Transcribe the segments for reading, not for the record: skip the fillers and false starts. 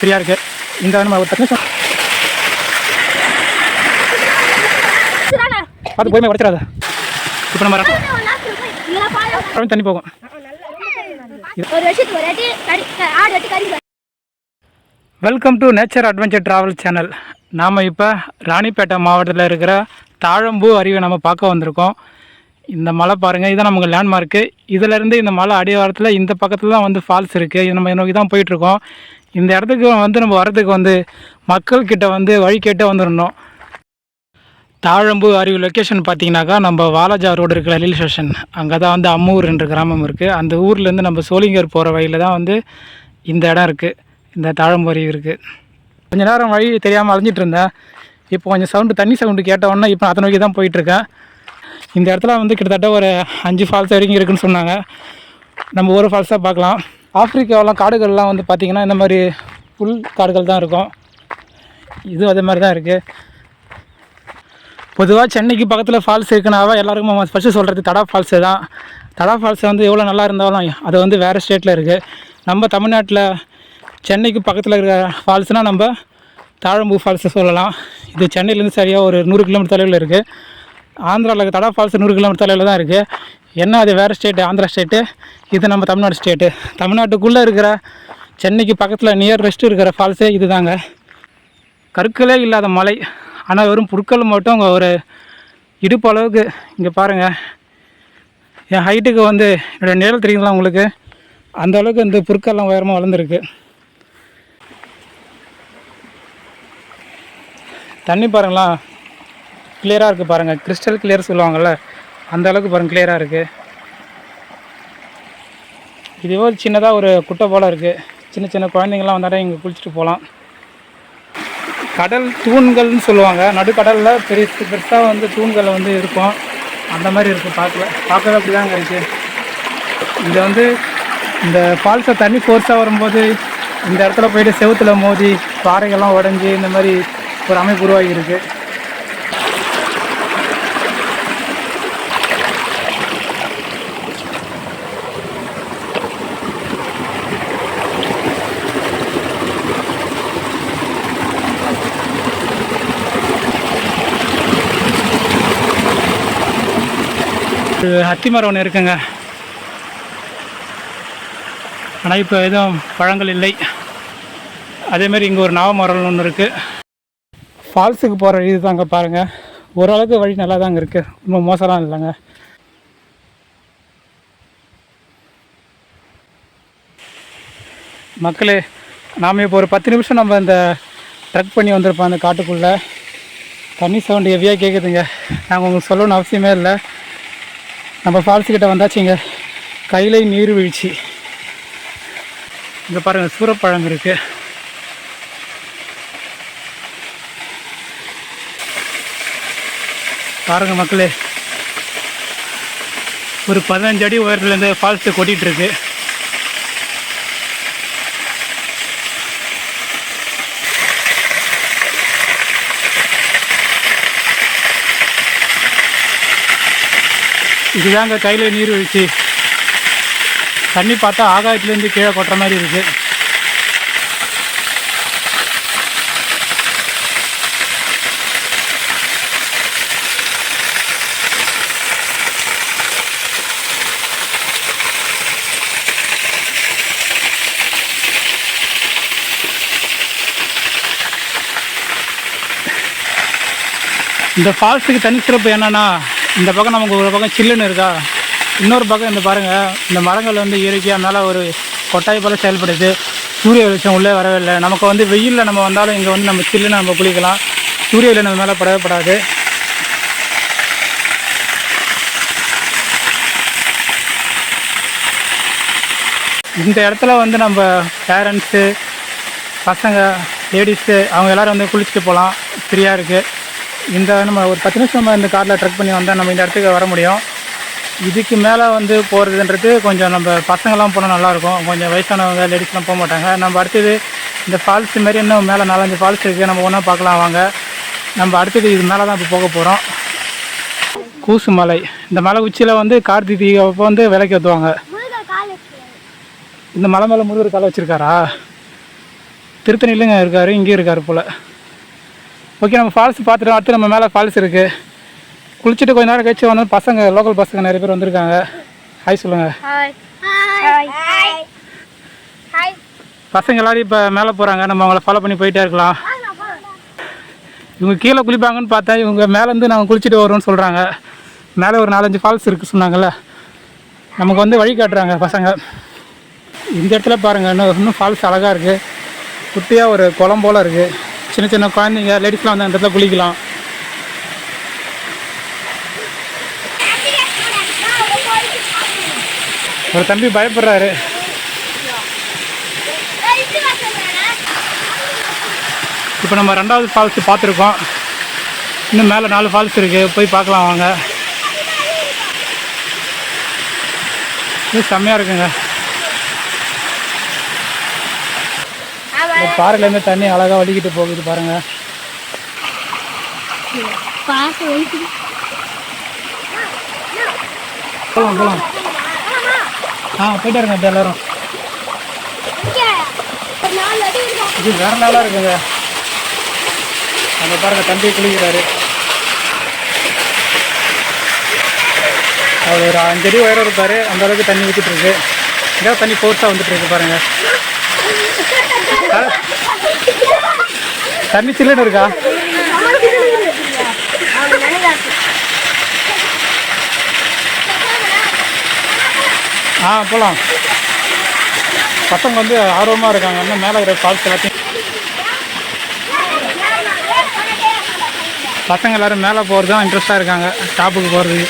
ஃப்ரீயாக இருக்குது. இந்த நம்ம ஒரு 10 நிமிஷம் பார்த்து போய் உடச்சிடாத. இப்போ நம்ம தண்ணி போகும். Welcome to nature adventure travel channel. நாம் இப்போ ராணிப்பேட்டை மாவட்டத்தில் இருக்கிற தாழம்பூ அருவியை நம்ம பார்க்க வந்திருக்கோம். இந்த மலை பாருங்கள், இதுதான் நமக்கு லேண்ட்மார்க்கு. இதிலேருந்து இந்த மலை அடிவாரத்தில் இந்த பக்கத்தில் தான் வந்து ஃபால்ஸ் இருக்குது. இது நம்ம நோக்கி தான் போயிட்டுருக்கோோம். இந்த இடத்துக்கு வந்து நம்ம வரதுக்கு வந்து மக்கள்கிட்ட வந்து வழி கேட்டே வந்துடணும். தாழம்பூ அருவி லொக்கேஷன் பார்த்தீங்கன்னாக்கா நம்ம வாலாஜா ரோடு இருக்கிற ரயில்வே ஸ்டேஷன், அங்கே தான் வந்து அம்மூர் என்ற கிராமம் இருக்குது. அந்த ஊர்லேருந்து நம்ம சோளிங்கர் போகிற வழியில் தான் வந்து இந்த இடம் இருக்குது. இந்த தாழம்பூ அருவி இருக்குது. கொஞ்சம் நேரம் வழி தெரியாமல் அலைஞ்சிட்டு இருந்தேன். இப்போ கொஞ்சம் தண்ணி சவுண்டு கேட்டவுடனே இப்போ அதை நோக்கி தான் போயிட்டுருக்கேன். இந்த இடத்துல வந்து கிட்டத்தட்ட ஒரு 5 ஃபால்ஸ் வரைக்கும் இருக்குதுன்னு சொன்னாங்க. நம்ம ஒரு ஃபால்ஸாக பார்க்கலாம். ஆப்பிரிக்காவெலாம் காடுகள்லாம் வந்து பார்த்திங்கன்னா இந்த மாதிரி புல் காடுகள் தான் இருக்கும். இதுவும் அதே மாதிரி தான் இருக்குது. பொதுவாக சென்னைக்கு பக்கத்தில் ஃபால்ஸ் இருக்குனாவா எல்லாருக்கும் ஃபஸ்ட்டு சொல்கிறது தடா ஃபால்ஸு தான். தடா ஃபால்ஸ் வந்து எவ்வளோ நல்லா இருந்தாலும் அது வந்து வேறு ஸ்டேட்டில் இருக்குது. நம்ம தமிழ்நாட்டில் சென்னைக்கு பக்கத்தில் இருக்கிற ஃபால்ஸ்னால் நம்ம தாழம்பூ ஃபால்ஸை சொல்லலாம். இது சென்னையிலேருந்து சரியாக ஒரு 100 கிலோமீட்டர் தொலைவில் இருக்குது. ஆந்திராவில் தடா ஃபால்ஸ் 100 கிலோமீட்டர் தொலைவில் தான் இருக்குது. என்ன அது வேறு ஸ்டேட்டு, ஆந்திரா ஸ்டேட்டு, இது நம்ம தமிழ்நாடு ஸ்டேட்டு. தமிழ்நாட்டுக்குள்ளே இருக்கிற சென்னைக்கு பக்கத்தில் நியர் இருக்கிற ஃபால்ஸே இது தாங்க. கற்களே இல்லாத மலை, ஆனால் வெறும் புற்கள் மட்டும் அங்கே ஒரு இடுப்பு அளவுக்கு. இங்கே பாருங்கள், என் ஹைட்டுக்கு வந்து என்னோடய நிழல் தெரியுங்களா உங்களுக்கு, அந்த அளவுக்கு இந்த புற்கள்லாம் உயரமாக வளர்ந்துருக்கு. தண்ணி பாருங்களா, கிளியராக இருக்குது பாருங்கள். கிறிஸ்டல் கிளியர் சொல்லுவாங்கள்ல, அந்த அளவுக்கு பாருங்கள் கிளியராக இருக்குது. இதுவோ சின்னதாக ஒரு குட்டை போல் இருக்குது. சின்ன சின்ன குழந்தைங்கள்லாம் வந்தாலே இங்கே குளிச்சுட்டு போகலாம். கடல் தூண்கள்னு சொல்லுவாங்க. நடுக்கடலில் பெருசாக வந்து தூண்கள் வந்து இருக்கும். அந்த மாதிரி இருக்குது. பார்க்கவே அப்படி தாங்க இருக்குது. இது வந்து இந்த ஃபால்ஸை தண்ணி ஃபோர்ஸாக வரும்போது இந்த இடத்துல போய்ட்டு செவுத்தில் மோதி பாறைகள்லாம் உடஞ்சி இந்த மாதிரி ஒரு அமைப்பு உருவாகி இருக்குது. அத்தி மரம் ஒன்று இருக்குங்க, ஆனால் இப்போ எதுவும் பழங்கள் இல்லை. அதேமாரி இங்கே ஒரு நாவ மரம் ஒன்று இருக்குது. ஃபால்ஸுக்கு போகிற வழி தாங்க பாருங்கள். ஓரளவுக்கு வழி நல்லா தாங்க இருக்குது, ரொம்ப மோசம்லாம் இல்லைங்க. மக்களே, நாம் இப்போ ஒரு 10 நிமிஷம் நம்ம இந்த ட்ரக் பண்ணி வந்திருப்போம். அந்த காட்டுக்குள்ளே தண்ணி சவுண்டு ஹெவியாக கேட்குதுங்க. நாங்கள் உங்களுக்கு சொல்லணும்னு அவசியமே இல்லை. நம்ம ஃபால்ஸுக்கிட்ட வந்தாச்சுங்க. கையிலை நீர்வீழ்ச்சி. இங்கே பாருங்கள், சூரப்பழம் இருக்குது. பாருங்கள் மக்களே, ஒரு 15 அடி உயரத்துலேருந்து ஃபால்ஸு கொட்டிகிட்ருக்கு. இதுதாங்க கையில நீர்வீழ்ச்சி. தண்ணி பார்த்தா ஆகாயத்துலேருந்து கீழே கொட்டுற மாதிரி இருக்குது. இந்த ஃபால்ஸுக்கு தனி சிறப்பு என்னென்னா, இந்த பக்கம் நமக்கு ஒரு பக்கம் சில்லுன்னு இருக்கா, இன்னொரு பக்கம் இந்த பாருங்கள், இந்த மரங்கள் வந்து இயற்கையாக மேலே ஒரு கொட்டாய் போல் செயல்படுது. சூரிய வெளிச்சம் உள்ளே வரவே இல்லை. நமக்கு வந்து வெயிலில் நம்ம வந்தாலும் இங்கே வந்து நம்ம சில்லுன்னு நம்ம குளிக்கலாம். சூரிய வெளிச்சம் நம்ம மேலே படவே படாது. இந்த இடத்துல வந்து நம்ம பேரண்ட்ஸு, பசங்க, லேடிஸு அவங்க எல்லோரும் வந்து குளிச்சுட்டு போகலாம். ஃப்ரீயாக இருக்குது. இந்த நம்ம ஒரு 10 நிமிஷம் நம்ம இந்த காரில் ட்ரக் பண்ணி வந்தால் நம்ம இந்த இடத்துக்கு வர முடியும். இதுக்கு மேலே வந்து போகிறதுன்றது கொஞ்சம் நம்ம பசங்கள்லாம் போனால் நல்லாயிருக்கும். கொஞ்சம் வயசானவங்க, லேடிஸ்லாம் போக மாட்டாங்க. நம்ம அடுத்தது இந்த ஃபால்ஸ் மாரி இன்னும் மேலே 4-5 ஃபால்ஸ் இருக்குது. நம்ம ஒன்றா பார்க்கலாம் வாங்க. நம்ம அடுத்தது இது மேலே தான் இப்போ போக போகிறோம். கூசு மலை. இந்த மலை உச்சியில் வந்து கார்த்திகை அப்போ வந்து விலைக்கு ஏற்றுவாங்க. இந்த மலை மேலே முருகர் காலை வச்சுருக்காரா? திருத்தணியிலுங்க இருக்கார், இங்கேயும் இருக்கார் போல். ஓகே, நம்ம ஃபால்ஸ் பார்த்துட்டோம். அடுத்து நம்ம மேலே ஃபால்ஸ் இருக்குது. குளிச்சுட்டு கொஞ்ச நேரம் கழிச்சு வந்து பசங்க, லோக்கல் பசங்க நிறைய பேர் வந்திருக்காங்க. ஹாய் சொல்லுங்கள். பசங்க எல்லோரும் இப்போ மேலே போகிறாங்க. நம்ம அவங்கள ஃபாலோ பண்ணி போயிட்டே இருக்கலாம். இவங்க கீழே குளிப்பாங்கன்னு பார்த்தா இவங்க மேலேருந்து நாங்கள் குளிச்சுட்டு வருவோம்னு சொல்கிறாங்க. மேலே ஒரு 4-5 ஃபால்ஸ் இருக்குது சொன்னாங்கல்ல, நமக்கு வந்து வழி காட்டுறாங்க பசங்க. இந்த இடத்துல பாருங்கள், இன்னும் ஃபால்ஸ் அழகாக இருக்குது. குட்டியாக ஒரு குளம் போல் இருக்குது. சின்ன சின்ன குழந்தைங்க, லேடிஸ்லாம் வந்து அந்த இடத்துல குளிக்கலாம். ஒரு தம்பி பயப்படுறாரு. இப்போ நம்ம 2வது ஃபால்ஸ் பார்த்துருக்கோம். இன்னும் மேலே 4 ஃபால்ஸ் இருக்குது, போய் பார்க்கலாம் வாங்க. இது செம்மையாக இருக்குங்க. பாறையிலேருந்து தண்ணி அழகாக வலிக்கிட்டு போகுது பாருங்கள். போகலாம் போகலாம். போயிட்டே இருங்க இப்போ எல்லோரும். இது வேறு நாளாக இருக்குங்க. அங்கே பாருங்கள், தம்பி குளிக்கிறாரு. அவர் ஒரு 5 அடி உயரம் இருப்பார். அந்த அளவுக்கு தண்ணி ஊற்றிட்டுருக்கு. எங்கேயாவது தண்ணி ஃபோர்ஸாக வந்துட்டுருக்கு பாருங்கள். தண்ணி சில்லுன்னு இருக்கா? போகலாம். பசங்க வந்து ஆர்வமாக இருக்காங்க. இன்னும் மேலே இருக்கிற ஃபால்ஸ் எல்லாத்தையும் பசங்க எல்லோரும் மேலே போகிறது தான் இன்ட்ரெஸ்ட்டாக இருக்காங்க. டாப்புக்கு போகிறதுக்கு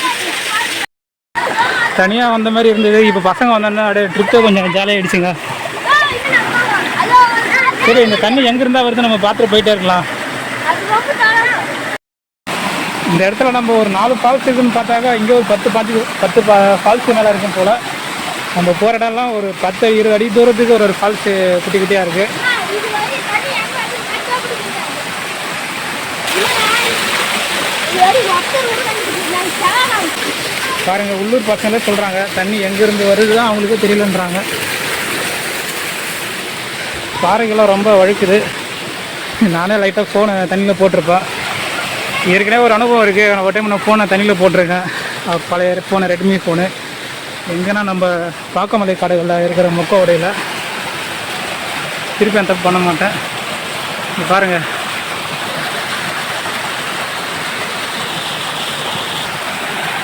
தனியாக வந்த மாதிரி இருந்தது. இப்போ பசங்க வந்தோன்னா அப்படியே ட்ரிப்பே கொஞ்சம் ஜாலியாகிடுச்சுங்க. சரி, இந்த தண்ணி எங்கே இருந்தால் வருது நம்ம பார்த்துட்டு போயிட்டே இருக்கலாம். இந்த இடத்துல நம்ம ஒரு 4 ஃபால்ஸ் இருக்குதுன்னு பார்த்தாக்கா இங்கே ஒரு 10 ஃபால்ஸு மேலே இருக்கும் போல். நம்ம போகிற இடம்லாம் ஒரு 10-20 அடி தூரத்துக்கு ஒரு ஃபால்ஸு குட்டி குட்டியாக இருக்குது. பாருங்கள், உள்ளூர் பசங்களே சொல்கிறாங்க தண்ணி எங்கேருந்து வருது தான் அவங்களுக்கே தெரியலன்றாங்க. பாறைகள்லாம் ரொம்ப வழுக்குது. நானே லைட்டாக ஃபோனை தண்ணியில் போட்டிருப்பேன். ஏற்கனவே ஒரு அனுபவம் இருக்குது. ஒரு டைம் நான் ஃபோனை தண்ணியில் போட்டிருக்கேன். பழைய ஃபோனை, ரெட்மி ஃபோனு. எங்கன்னா நம்ம பாக்கமலை காடுகளில் இருக்கிற மொக்க உடையில் திருப்பி அந்த தப்பு பண்ண மாட்டேன். இது பாருங்கள்,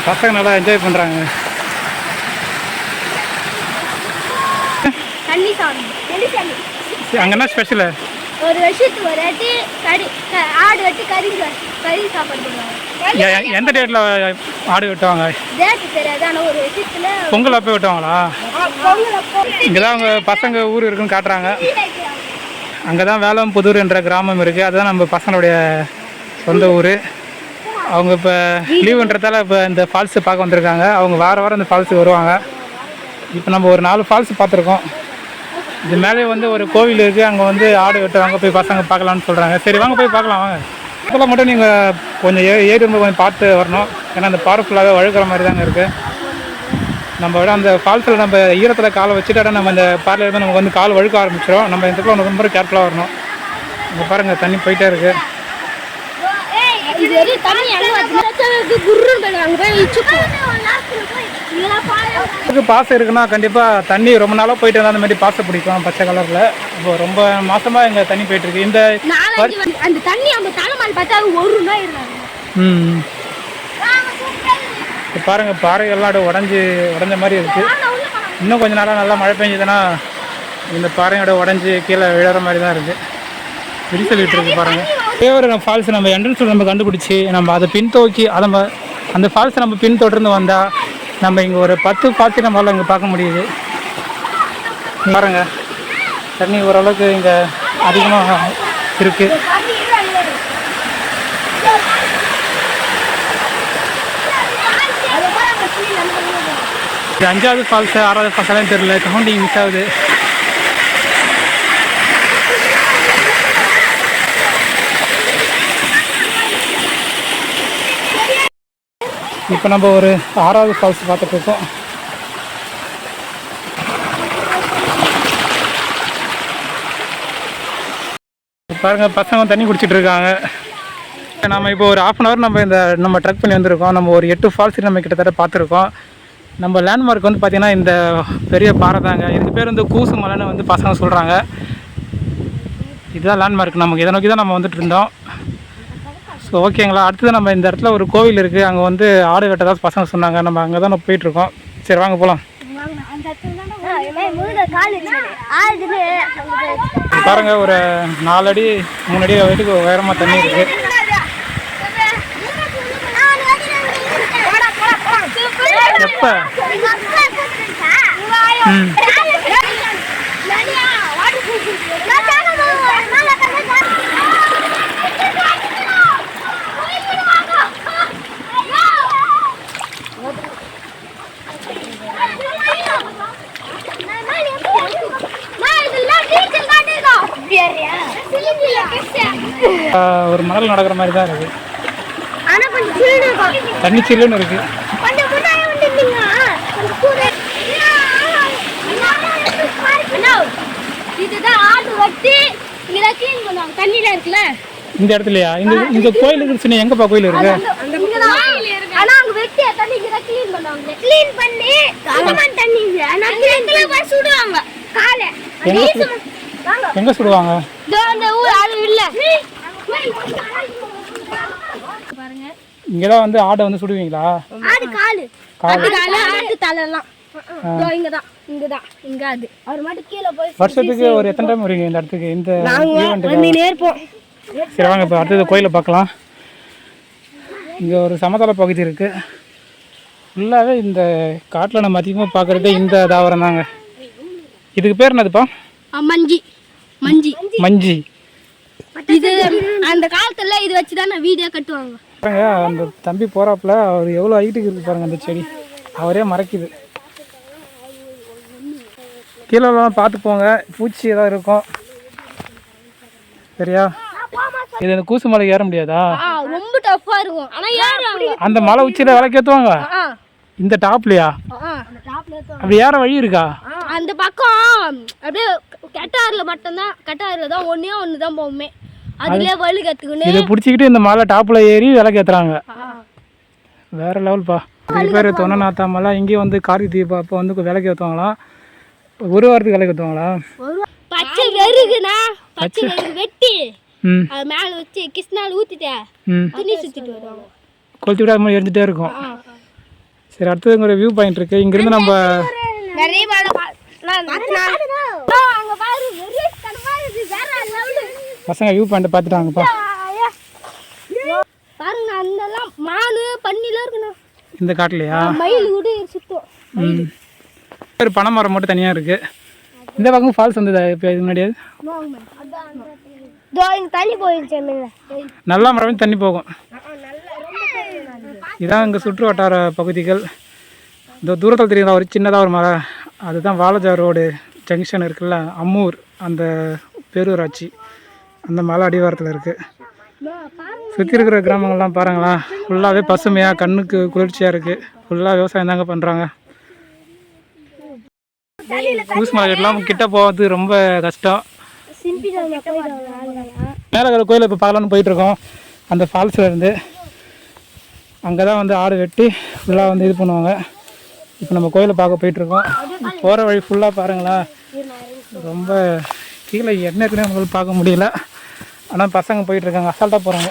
பசங்க நல்லா என்ஜாய் பண்ணுறாங்க. அங்கே என்ன ஸ்பெஷலு? ஒரு வருஷத்துக்கு ஒரு வாட்டி ஆடு வெட்டி கறி சாப்பாடு பண்ணுவாங்க. எந்த டேட்டில் ஆடு வெட்டுவாங்க? டேட்டு தெரியாது, ஆனால் ஒரு வருஷத்தில் பொங்கல் அப்போ வெட்டுவாங்களா? இங்கே தான் அவங்க பசங்க ஊர் இருக்குன்னு காட்டுறாங்க. அங்கே தான் வேலம்புதூர் என்ற கிராமம் இருக்குது. அதுதான் நம்ம பசங்களுடைய சொந்த ஊர். அவங்க இப்போ லீவுன்றதால இப்போ இந்த ஃபால்ஸை பார்க்க வந்திருக்காங்க. அவங்க வாரம் இந்த ஃபால்ஸுக்கு வருவாங்க. இப்போ நம்ம ஒரு 4 ஃபால்ஸ் பார்த்துருக்கோம். இது மேலே வந்து ஒரு கோவில் இருக்குது. அங்கே வந்து ஆடு வெட்டுவாங்க. போய் பசங்க பார்க்கலான்னு சொல்கிறாங்க. சரி வாங்க போய் பார்க்கலாம் வாங்க. இப்போலாம் மட்டும் நீங்கள் கொஞ்சம் ஏறி கொஞ்சம் பார்த்து வரணும். ஏன்னா அந்த பாறை ஃபுல்லாகவே வழுக்கிற மாதிரி தாங்க இருக்குது. நம்ம விட அந்த ஃபால்ஸில் நம்ம ஈரத்தில் காலை வச்சுட்டா நம்ம அந்த பாறையில் இருந்து நமக்கு வந்து கால் வழுக்க ஆரம்பிச்சிடும். நம்ம இந்த இடத்துல ரொம்ப கேர்ஃபுல்லாக வரணும். இங்கே பாருங்கள், தண்ணி போயிட்டே இருக்குது. பாசை இருக்குன்னா கண்டிப்பாக தண்ணி ரொம்ப நாளாக போயிட்டு இருந்தால் அந்த மாதிரி பாசை பிடிக்கும் பச்சை கலரில். இப்போ ரொம்ப மாசமாக எங்கள் தண்ணி போயிட்டு இருக்கு. இந்த தண்ணி பாருங்க, பாறைகள்லாம் உடஞ்ச மாதிரி இருக்கு. இன்னும் கொஞ்ச நாளாக நல்லா மழை பெஞ்சதுன்னா இந்த பாறையோட உடஞ்சி கீழே விழுற மாதிரி தான் இருக்குது. விரிசல் விட்டு இருக்கு பாருங்க. ஒரே ஒரு ஃபால்ஸ் நம்ம என்ட்ரன்ஸில் நம்ம கண்டுபிடிச்சி நம்ம அதை பின்தோக்கி அந்த ஃபால்ஸை நம்ம பின்தொடர்ந்து வந்தால் நம்ம இங்கே ஒரு 10 ஃபால்ஸை நம்மளால் இங்கே பார்க்க முடியுது. பாருங்க, தண்ணி ஓரளவுக்கு இங்கே அதிகமாக இருக்குது. இது 5வது ஃபால்ஸு 6வது ஃபால்ஸெல்லாம் தெரியல, கவுண்டிங் மிஸ் ஆகுது. இப்போ நம்ம ஒரு 6வது ஃபால்ஸ் பார்த்துட்ருக்கோம். பாருங்கள் பசங்க தண்ணி குடிச்சிட்டு இருக்காங்க. நம்ம இப்போ ஒரு 1/2 hour நம்ம ட்ரக் பண்ணி வந்திருக்கோம். நம்ம ஒரு 8 ஃபால்ஸ் நம்ம கிட்டத்தட்ட பார்த்துருக்கோம். நம்ம லேண்ட்மார்க் வந்து பார்த்திங்கன்னா இந்த பெரிய பாறை தாங்க. இதுக்கு பேர் வந்து கூசு மலைன்னு வந்து பசங்க சொல்கிறாங்க. இதுதான் லேண்ட்மார்க். நமக்கு இதை நோக்கி தான் நம்ம வந்துட்டு இருந்தோம். ஸோ ஓகேங்களா. அடுத்தது நம்ம இந்த இடத்துல ஒரு கோவில் இருக்குது. அங்கே வந்து ஆடு வெட்டதான் பசங்க சொன்னாங்க. நம்ம அங்கே தான் போயிட்டுருக்கோம். சரி வாங்க போகலாம். பாருங்க ஒரு 4 அடி 3 அடி வரைக்கும் உயரமாக தண்ணி இருக்குது. எப்போ ஒரு மணல் நடக்கிற மாதிரி தான் இருக்குது. தண்ணி சில்லுன்னு இருக்குது. இந்த இடத்துலயா இந்த கோயில் இருக்கு? எங்கப்பா கோயில் இருக்கு? எங்க சுடுவாங்க? இங்கதான் வந்து ஆடை வந்து சுடுவீங்களா? வருஷத்துக்கு ஒரு எத்தனை டைம் வருவீங்க இந்த இடத்துக்கு? இந்த சரி வாங்க இப்போ அடுத்தது கோயிலை பார்க்கலாம். இங்கே ஒரு சமதள பகுதி இருக்குது. ஃபுல்லாகவே இந்த காட்டில் நம்ம அதிகமாக பார்க்குறது இந்த தாவரம் தாங்க. இதுக்கு பேர் என்னதுப்பா? மஞ்சி. மஞ்சி மஞ்சி இது அந்த காலத்துல இது வச்சு தான் வீடியோ கட்டுவாங்க. பாருங்க அந்த தம்பி போறாப்புல அவர் எவ்வளோ ஹைட்டுக்கு இருக்கு பாருங்க. அந்த செடி அவரே மறைக்குது. கீழெல்லாம் பார்த்து போங்க, பூச்சி ஏதாவது இருக்கும். சரியா? இது அந்த கூசு மலை ஏற முடியாதா? ரொம்ப டஃப்பா இருக்கும். ஆனா ஏறுவாங்க. அந்த மலை உச்சியில விளக்கு ஏத்துவாங்க. இந்த டாப்லயா? அப்படி ஏற வழி இருக்கா? அந்த பக்கம் அப்படியே கட்டாரில மட்டும்தான், கட்டாரில தான் ஒண்ணு தான் போகுமே. அதுலயே வழி கத்துக்கணும். இதை பிடிச்சிக்கிட்டு இந்த மலை டாப்ல ஏறி விளக்கு ஏத்துறாங்க. வேற லெவல்ப்பா. நிறைய பேர் தொண்ணநாத்தா மலை இங்கேயும் வந்து கார்த்திகை தீபம் அப்போ வந்து விளக்கு ஏற்றுவாங்களாம். ஒரு வாரத்துக்கு விளக்கு ஏற்றுவாங்களா? பச்சை வெறுகுண்ணா, பச்சை வெறுகு வெட்டி அது மேலே வச்சு கிருஷ்ணால் ஊற்றிட்டேன் துணி சுற்றிட்டு வருவாங்க. கொளுத்தி விட அது மாதிரி எரிஞ்சிட்டே இருக்கும். சரி அடுத்தது ஒரு வியூ பாயிண்ட் இருக்குது. இங்கேருந்து நம்ம நிறைய பசங்க வியூ பாயிண்ட் பார்த்துட்டாங்கப்பா. பாருங்க அந்தெல்லாம் மானு பண்ணிலாம் இருக்குண்ணா. இந்த காட்டுலையா? மயில் கூட சுத்தம். ஒரு பனை மரம் மட்டும் தனியாக இருக்குது. இந்த பக்கம் ஃபால்ஸ் வந்ததா இப்போ இது முன்னாடியாது? தண்ணி போயிடுச்சு. நல்லா மரம் தண்ணி போகும். இதான் இங்கே சுற்று வட்டார பகுதிகள். இந்த தூரத்தில் தெரியுதா ஒரு சின்னதாக ஒரு மரம், அதுதான் வாலஜா ரோடு ஜங்ஷன் இருக்குல்ல, அம்மூர் அந்த பேரூராட்சி அந்த மலை அடிவாரத்தில் இருக்குது. சுற்றி இருக்கிற கிராமங்கள்லாம் பாருங்களா, ஃபுல்லாகவே பசுமையாக கண்ணுக்கு குளிர்ச்சியாக இருக்குது. ஃபுல்லாக விவசாயம் தாங்க பண்ணுறாங்க. கூசு மலைக்கெல்லாம் கிட்ட போகிறது ரொம்ப கஷ்டம். மேலே இருக்கிற கோயிலை இப்போ பார்க்கலான்னு போயிட்டுருக்கோம். அந்த ஃபால்ஸில் இருந்து அங்கே தான் வந்து ஆடு வெட்டி ஃபுல்லாக வந்து இது பண்ணுவாங்க. இப்போ நம்ம கோயிலை பார்க்க போயிட்டுருக்கோம். போகிற வழி ஃபுல்லாக பாருங்களா, ரொம்ப கீழே என்ன இருக்குன்னு நம்மளால பார்க்க முடியல. ஆனால் பசங்க போயிட்டுருக்காங்க, அசால்ட்டாக போகிறாங்க.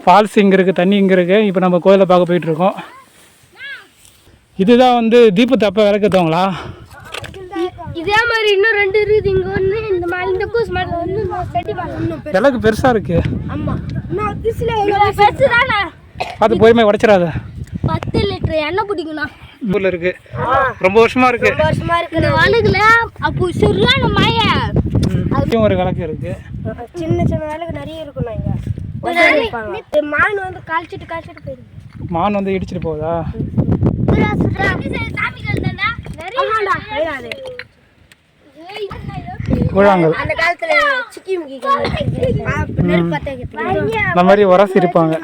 ஃபால்ஸ் இங்கே இருக்குது, தண்ணி இங்கே இருக்குது. இப்போ நம்ம கோயிலை பார்க்க போயிட்டுருக்கோம். இதுதான் வந்து தீபத்தப்ப விளக்கத்தவங்களா? இதே மாதிரி இன்னும் 2 இருக்குது. இங்கே ஒன்று இந்த மாதிரி இந்த கூசு மாதிரி ஒன்று விளக்கு பெருசாக இருக்குது. ஆமாம் பெருசு தானே. பார்த்து பொறுமையாக உடைச்சிடாத. 10 லிட்டர் எண்ணெய் பிடிக்குண்ணா. ஊரில் இருக்குது, ரொம்ப வருஷமாக இருக்குது. இந்த வழக்குல அப்போ சரியான மழை. அதுலேயும் ஒரு விளக்கு இருக்குது. சின்ன சின்ன விளக்கு நிறைய இருக்குண்ணா. இங்கே மான் வந்து காய்ச்சிட்டு போயிடுது. மான் வந்து இடிச்சிட்டு போகுதா? கூழாங்கல் அந்த காலத்துல இந்த மாதிரி உராசி இருப்பாங்க.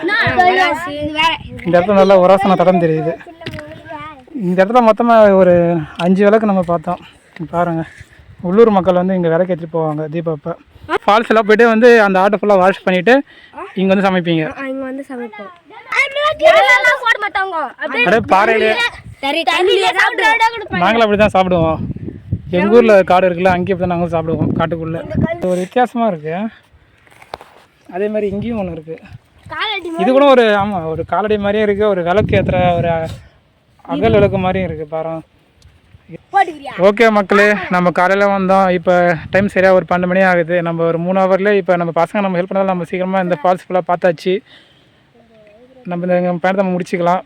இந்த இடத்துல நல்லா உராசன தடம் தெரியுது. இந்த இடத்துல மொத்தமாக ஒரு 5 விளக்கு நம்ம பார்த்தோம். பாருங்கள், உள்ளூர் மக்கள் வந்து இங்கே விளக்கு ஏற்றிட்டு போவாங்க தீபப்போ. ஃபால்ஸ் எல்லாம் போயிட்டு வந்து அந்த ஆட்டை ஃபுல்லாக வாஷ் பண்ணிட்டு இங்கே வந்து சமைப்பீங்க. இங்கே வந்து சமைப்போம். அப்படியே பாறையிலே நாங்களும் அப்படி தான் சாப்பிடுவோம். எங்கள் ஊரில் காடு இருக்குல்ல, அங்கேயே அப்படி தான் நாங்களும் சாப்பிடுவோம் காட்டுக்குள்ளே. ஒரு வித்தியாசமாக இருக்குது. அதே மாதிரி இங்கேயும் ஒன்று இருக்குது. இது கூட ஒரு ஆமாம் ஒரு காலடி மாதிரியும் இருக்குது. ஒரு விளக்கு ஏற்றுற ஒரு அகல் விளக்கு மாதிரியும் இருக்குது பாரு. ஓகே மக்களே, நம்ம காலையில் வந்தோம். இப்போ டைம் சரியாக ஒரு 12 மணி ஆகுது. நம்ம ஒரு 3 ஹவரில் இப்போ நம்ம பசங்க நம்ம ஹெல்ப் பண்ணாலும் நம்ம சீக்கிரமாக இந்த ஃபால்ஸ் ஃபுல்லாக பார்த்தாச்சு. நம்ம இந்த பயணத்தை நம்ம முடிச்சுக்கலாம்.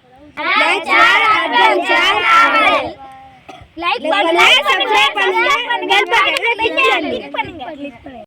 லைக் பண்ணுங்க, சப்ஸ்கிரைப் பண்ணுங்க, பெல் பட்டனை கிளிக் பண்ணுங்க.